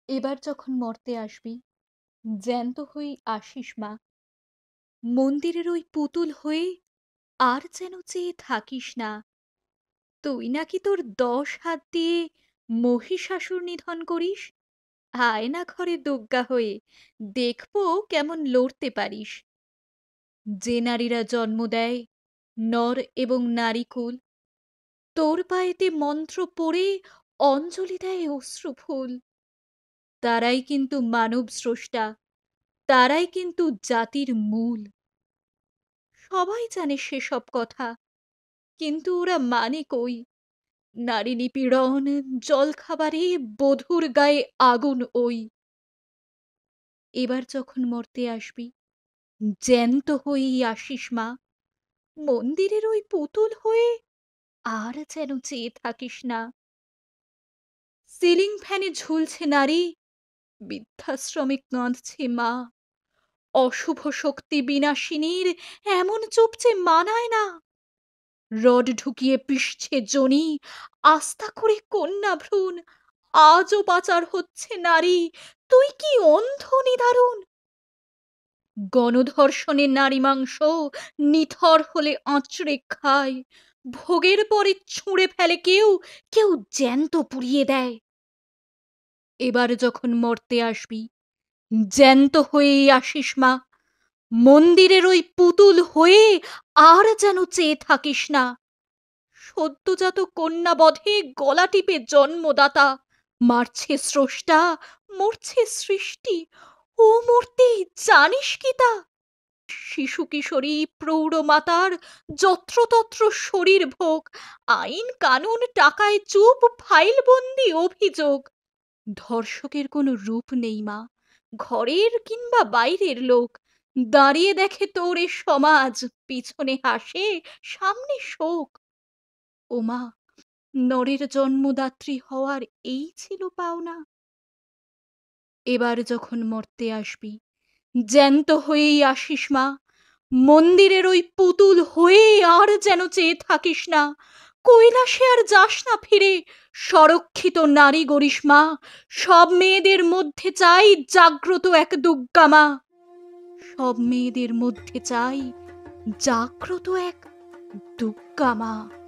এবার যখন মর্তে আসবি, জ্যান্ত হয়েই আসিস মা। মন্দিরের ওই পুতুল হয়ে আর যেন চেয়ে থাকিস না। তুই নাকি তোর ১০ হাত দিয়ে মহিষাসুর নিধন করিস। আয় না ঘরে দুগ্গা হয়ে, দেখবো কেমন লড়তে পারিস। যে নারীরা জন্ম দেয় নর এবং নারীকুল, তোর পায়েতে মন্ত্র পড়ে অঞ্জলি দেয় অশ্রুফুল। তারাই কিন্তু মানব স্রষ্টা, তারাই কিন্তু জাতির মূল। সবাই জানে সেসব কথা, কিন্তু ওরা মানে কই? নারী নিপীড়ন, জলখাবারে বধূর গায়ে আগুন ওই। এবার যখন মর্তে আসবি, জ্যান্ত হয়েই আসিস মা। মন্দিরের ওই পুতুল হয়ে আর যেন চেয়ে থাকিস না। সিলিং ফ্যানে ঝুলছে নারী, বৃদ্ধাশ্রমে কাঁদছে মা। অশুভ শক্তি বিনাশিনীর এমন চুপ যে মানায় না। রড ঢুকিয়ে পিষছে জনি, আস্থা করে কন্যা ভ্রূণ। আজও পাচার হচ্ছে নারী, তুই কি অন্ধ নিদারুণ? গণধর্ষণে নারী মাংস নিথর হলে আঁচড়ে খায়। ভোগের পরে ছুঁড়ে ফেলে কেউ, কেউ জ্যান্ত পুড়িয়ে দেয়। এবার যখন মর্তে আসবি, জ্যান্ত হয়েই আসিস মা। মন্দিরের ওই পুতুল হয়ে আর যেন চেয়ে থাকিস না। সদ্যজাত কন্যা বধে গলা টিপে জন্মদাতা। মারছে স্রষ্টা, মরছে সৃষ্টি। ও মূর্তি জানিস কি তা? শিশু কিশোরী প্রৌঢ় মাতার যত্রতত্র শরীর ভোগ। আইন কানুন টাকায় চুপ, ফাইলবন্দি অভিযোগ। ধর্ষকের কোনো রূপ নেই মা, ঘরের কিংবা বাইরের লোক। দাঁড়িয়ে দেখে তোর এ সমাজ, পিছনে হাসে, সামনে শোক। ওমা, নরের জন্মদাত্রী হওয়ার এই ছিল পাওনা। এবার যখন মর্তে আসবি, জ্যান্ত হয়েই আসিস মা। মন্দিরের ওই পুতুল হয়ে আর যেন চেয়ে থাকিস না। কৈলাসে আর যাস না ফিরে, সংরক্ষিত নারী গরিস মা। সব মেয়েদের মধ্যে চাই জাগ্রত এক দুর্গা মা। সব মেয়েদের মধ্যে চাই জাগ্রত এক দুর্গা মা।